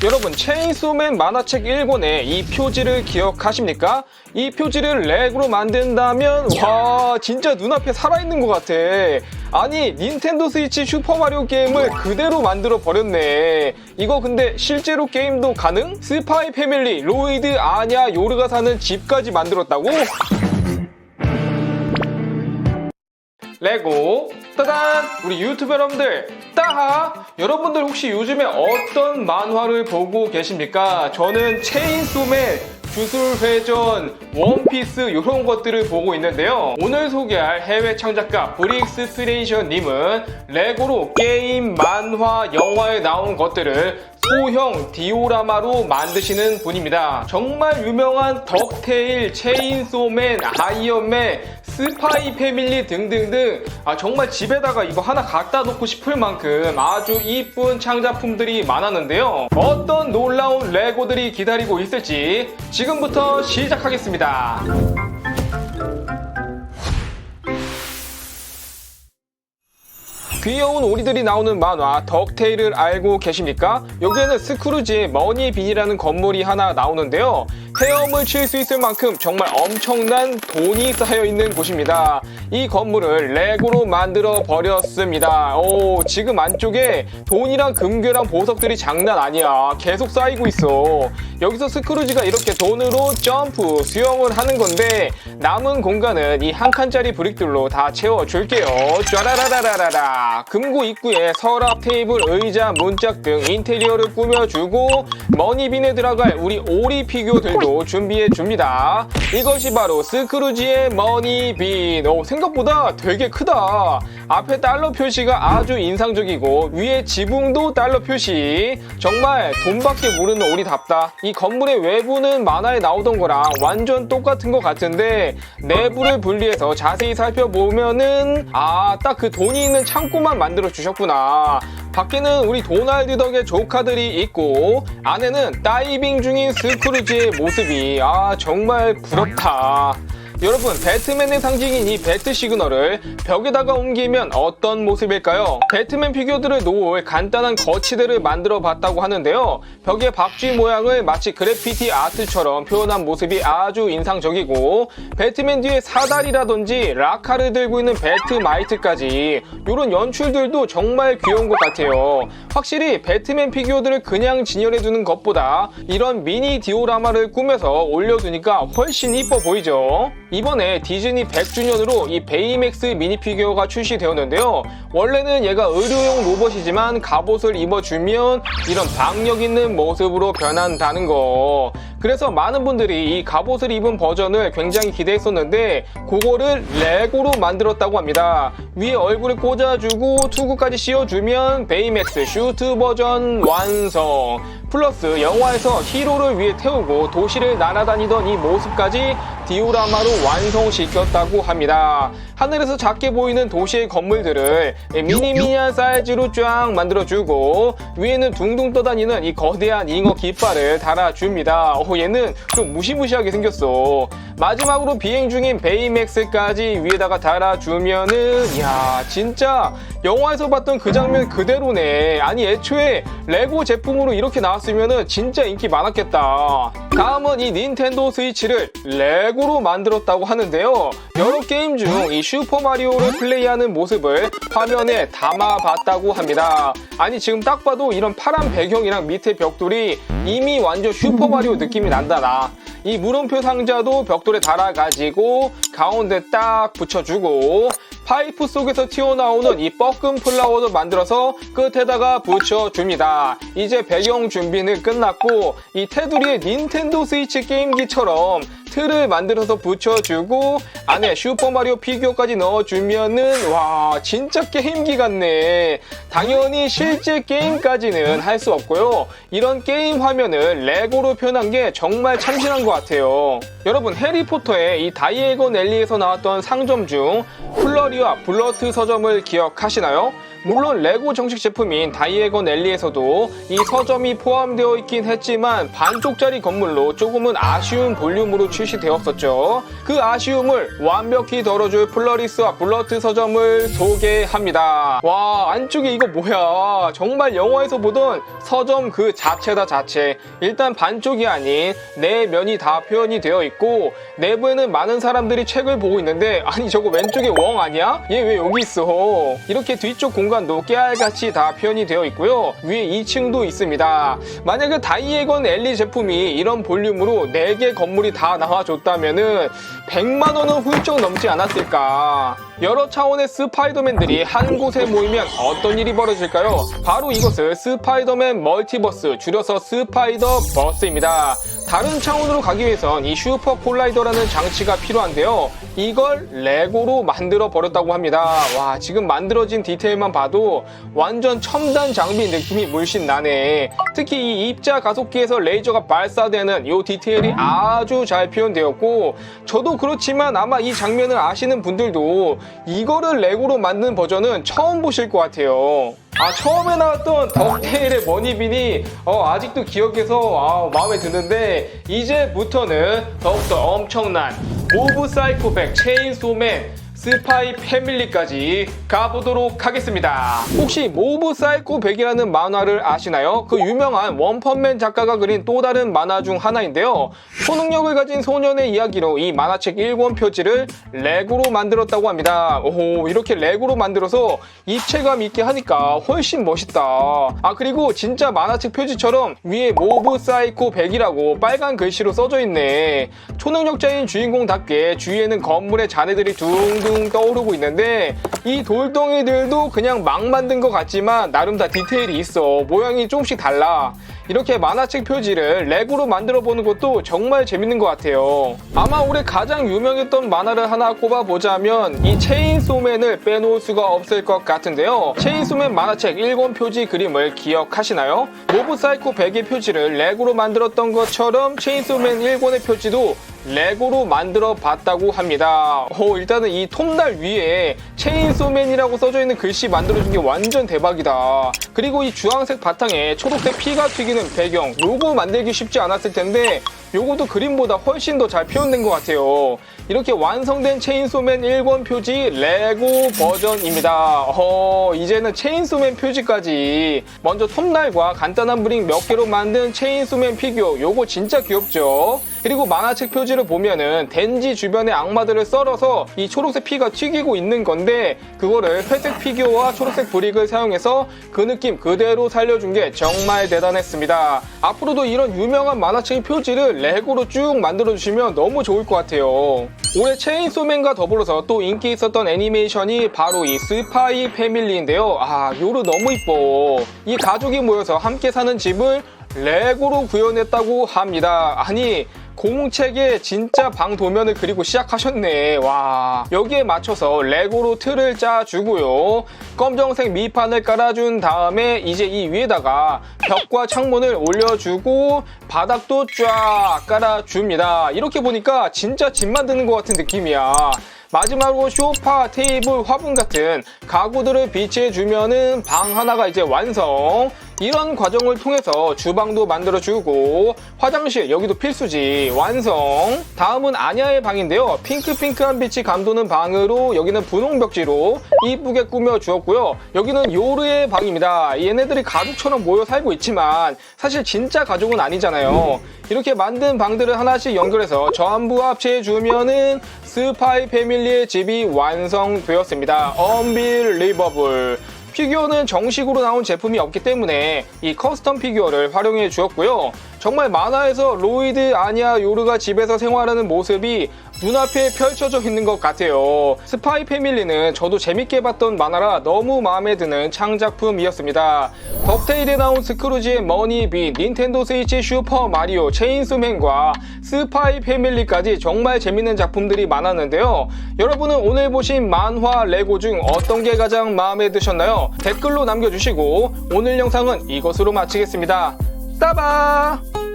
여러분, 체인소맨 만화책 1권의 이 표지를 기억하십니까? 이 표지를 렉으로 만든다면 와, 진짜 눈앞에 살아있는 것 같아. 아니, 닌텐도 스위치 슈퍼마리오 게임을 그대로 만들어 버렸네. 이거 근데 실제로 게임도 가능? 스파이 패밀리, 로이드, 아냐, 요르가 사는 집까지 만들었다고? 레고 따단! 우리 유튜브 여러분들 따하! 여러분들 혹시 요즘에 어떤 만화를 보고 계십니까? 저는 체인소맨, 주술회전, 원피스 이런 것들을 보고 있는데요. 오늘 소개할 해외 창작가 브릭스피레이션님은 레고로 게임, 만화, 영화에 나온 것들을 소형 디오라마로 만드시는 분입니다. 정말 유명한 덕테일, 체인소맨, 아이언맨, 스파이 패밀리 등등등 정말 집에다가 이거 하나 갖다 놓고 싶을 만큼 아주 이쁜 창작품들이 많았는데요. 어떤 놀라운 레고들이 기다리고 있을지 지금부터 시작하겠습니다. 귀여운 오리들이 나오는 만화 덕테일을 알고 계십니까? 여기에는 스크루지의 머니빈이라는 건물이 하나 나오는데요. 헤엄을 칠 수 있을 만큼 정말 엄청난 돈이 쌓여있는 곳입니다. 이 건물을 레고로 만들어 버렸습니다. 오, 지금 안쪽에 돈이랑 금괴랑 보석들이 장난 아니야. 계속 쌓이고 있어. 여기서 스크루지가 이렇게 돈으로 점프, 수영을 하는 건데 남은 공간은 이 한 칸짜리 브릭들로 다 채워줄게요. 쫘라라라라라. 금고 입구에 서랍, 테이블, 의자, 문짝 등 인테리어를 꾸며주고 머니빈에 들어갈 우리 오리 피규어들도 준비해줍니다. 이것이 바로 스크루지의 머니빈. 생각보다 되게 크다. 앞에 달러 표시가 아주 인상적이고 위에 지붕도 달러 표시. 정말 돈밖에 모르는 오리답다. 이 건물의 외부는 만화에 나오던 거랑 완전 똑같은 것 같은데 내부를 분리해서 자세히 살펴보면은 딱 그 돈이 있는 창고만 만들어 주셨구나. 밖에는 우리 도날드 덕의 조카들이 있고 안에는 다이빙 중인 스크루지의 모습이 정말 부럽다. 여러분, 배트맨의 상징인 이 배트 시그널을 벽에다가 옮기면 어떤 모습일까요? 배트맨 피규어들을 놓을 간단한 거치대를 만들어 봤다고 하는데요. 벽의 박쥐 모양을 마치 그래피티 아트처럼 표현한 모습이 아주 인상적이고 배트맨 뒤에 사다리라든지 라카를 들고 있는 배트마이트까지 이런 연출들도 정말 귀여운 것 같아요. 확실히 배트맨 피규어들을 그냥 진열해두는 것보다 이런 미니 디오라마를 꾸며서 올려두니까 훨씬 이뻐 보이죠? 이번에 디즈니 100주년으로 이 베이맥스 미니 피규어가 출시되었는데요. 원래는 얘가 의료용 로봇이지만 갑옷을 입어주면 이런 박력 있는 모습으로 변한다는 거. 그래서 많은 분들이 이 갑옷을 입은 버전을 굉장히 기대했었는데 그거를 레고로 만들었다고 합니다. 위에 얼굴을 꽂아주고 투구까지 씌워주면 베이맥스 슈트 버전 완성. 플러스 영화에서 히로를 위해 태우고 도시를 날아다니던 이 모습까지 디오라마로 완성시켰다고 합니다. 하늘에서 작게 보이는 도시의 건물들을 미니미니한 사이즈로 쫙 만들어주고 위에는 둥둥 떠다니는 이 거대한 잉어 깃발을 달아줍니다. 얘는 좀 무시무시하게 생겼어. 마지막으로 비행 중인 베이맥스까지 위에다가 달아주면은 이야, 진짜 영화에서 봤던 그 장면 그대로네. 아니, 애초에 레고 제품으로 이렇게 나왔으면은 진짜 인기 많았겠다. 다음은 이 닌텐도 스위치를 레고로 만들었다고 하는데요. 여러 게임 중 이 슈퍼마리오를 플레이하는 모습을 화면에 담아봤다고 합니다. 아니, 지금 딱 봐도 이런 파란 배경이랑 밑에 벽돌이 이미 완전 슈퍼마리오 느낌이 난다. 나 이 물음표 상자도 벽돌에 달아가지고 가운데 딱 붙여주고 파이프 속에서 튀어나오는 이 뻐끔 플라워도 만들어서 끝에다가 붙여줍니다. 이제 배경 준비는 끝났고 이 테두리에 닌텐도 스위치 게임기처럼 틀을 만들어서 붙여주고 안에 슈퍼마리오 피규어까지 넣어주면은 와, 진짜 게임기 같네. 당연히 실제 게임까지는 할 수 없고요. 이런 게임 화면을 레고로 표현한 게 정말 참신한 것 같아요. 여러분, 해리포터의 이 다이애곤 앨리에서 나왔던 상점 중 플러리와 블러트 서점을 기억하시나요? 물론 레고 정식 제품인 다이애곤 앨리에서도 이 서점이 포함되어 있긴 했지만 반쪽짜리 건물로 조금은 아쉬운 볼륨으로 출시되었었죠. 그 아쉬움을 완벽히 덜어줄 플러리스와 블러트 서점을 소개합니다. 와, 안쪽에 이거 뭐야, 정말 영화에서 보던 서점 그 자체다 자체. 일단 반쪽이 아닌 네 면이 다 표현이 되어 있고 내부에는 많은 사람들이 책을 보고 있는데, 아니 저거 왼쪽에 웡 아니야? 얘 왜 여기 있어? 이렇게 뒤쪽 공간도 깨알같이 다 표현이 되어 있고요. 위에 2층도 있습니다. 만약에 다이애곤 앨리 제품이 이런 볼륨으로 4개 건물이 다 나와줬다면은 100만 원은 훌쩍 넘지 않았을까. 여러 차원의 스파이더맨들이 한 곳에 모이면 어떤 일이 벌어질까요? 바로 이것을 스파이더맨 멀티버스, 줄여서 스파이더버스입니다. 다른 차원으로 가기 위해선 이 슈퍼 콜라이더라는 장치가 필요한데요. 이걸 레고로 만들어 버렸다고 합니다. 와, 지금 만들어진 디테일만 봐도 완전 첨단 장비 느낌이 물씬 나네. 특히 이 입자 가속기에서 레이저가 발사되는 이 디테일이 아주 잘 표현되었고, 저도 그렇지만 아마 이 장면을 아시는 분들도 이거를 레고로 만든 버전은 처음 보실 것 같아요. 처음에 나왔던 덕테일의 머니빈이 아직도 기억해서 마음에 드는데, 이제부터는 더욱더 엄청난 모브 사이코백, 체인소맨, 스파이 패밀리까지 가보도록 하겠습니다. 혹시 모브 사이코 100이라는 만화를 아시나요? 그 유명한 원펀맨 작가가 그린 또 다른 만화 중 하나인데요. 초능력을 가진 소년의 이야기로 이 만화책 1권 표지를 레고로 만들었다고 합니다. 오호, 이렇게 레고로 만들어서 입체감 있게 하니까 훨씬 멋있다. 그리고 진짜 만화책 표지처럼 위에 모브 사이코 100이라고 빨간 글씨로 써져 있네. 초능력자인 주인공답게 주위에는 건물의 잔해들이 둥둥 떠오르고 있는데, 이 돌덩이들도 그냥 막 만든 것 같지만 나름 다 디테일이 있어. 모양이 조금씩 달라. 이렇게 만화책 표지를 레고로 만들어 보는 것도 정말 재밌는 것 같아요. 아마 올해 가장 유명했던 만화를 하나 꼽아보자면 이 체인소맨을 빼놓을 수가 없을 것 같은데요. 체인소맨 만화책 1권 표지 그림을 기억하시나요? 모브 사이코 100의 표지를 레고로 만들었던 것처럼 체인소맨 1권의 표지도 레고로 만들어 봤다고 합니다. 일단은 이 톱날 위에 체인소맨이라고 써져 있는 글씨 만들어준 게 완전 대박이다. 그리고 이 주황색 바탕에 초록색 피가 튀기는 배경, 요거 만들기 쉽지 않았을 텐데 요것도 그림보다 훨씬 더 잘 표현된 것 같아요. 이렇게 완성된 체인소맨 1권 표지 레고 버전입니다. 이제는 체인소맨 표지까지. 먼저 톱날과 간단한 브릭 몇 개로 만든 체인소맨 피규어, 요거 진짜 귀엽죠? 그리고 만화책 표지를 보면은 덴지 주변의 악마들을 썰어서 이 초록색 피가 튀기고 있는 건데, 그거를 회색 피규어와 초록색 브릭을 사용해서 그 느낌 그대로 살려준 게 정말 대단했습니다. 앞으로도 이런 유명한 만화책 표지를 레고로 쭉 만들어주시면 너무 좋을 것 같아요. 올해 체인소맨과 더불어서 또 인기 있었던 애니메이션이 바로 이 스파이 패밀리인데요. 요루 너무 이뻐. 이 가족이 모여서 함께 사는 집을 레고로 구현했다고 합니다. 아니, 공책에 진짜 방 도면을 그리고 시작하셨네. 와, 여기에 맞춰서 레고로 틀을 짜주고요. 검정색 밑판을 깔아준 다음에 이제 이 위에다가 벽과 창문을 올려주고 바닥도 쫙 깔아줍니다. 이렇게 보니까 진짜 집 만드는 것 같은 느낌이야. 마지막으로 소파, 테이블, 화분 같은 가구들을 비치해주면은 방 하나가 이제 완성. 이런 과정을 통해서 주방도 만들어주고 화장실, 여기도 필수지, 완성. 다음은 아냐의 방인데요. 핑크핑크한 빛이 감도는 방으로 여기는 분홍 벽지로 이쁘게 꾸며주었고요. 여기는 요르의 방입니다. 얘네들이 가족처럼 모여 살고 있지만 사실 진짜 가족은 아니잖아요. 이렇게 만든 방들을 하나씩 연결해서 전부 합체해주면은 스파이 패밀리의 집이 완성되었습니다. 언빌리버블. 피규어는 정식으로 나온 제품이 없기 때문에 이 커스텀 피규어를 활용해 주었고요. 정말 만화에서 로이드, 아냐, 요르가 집에서 생활하는 모습이 눈앞에 펼쳐져 있는 것 같아요. 스파이 패밀리는 저도 재밌게 봤던 만화라 너무 마음에 드는 창작품이었습니다. 덕테일에 나온 스크루지의 머니빈, 닌텐도 스위치 슈퍼 마리오, 체인소맨과 스파이 패밀리까지 정말 재밌는 작품들이 많았는데요. 여러분은 오늘 보신 만화 레고 중 어떤 게 가장 마음에 드셨나요? 댓글로 남겨주시고 오늘 영상은 이것으로 마치겠습니다. 따바!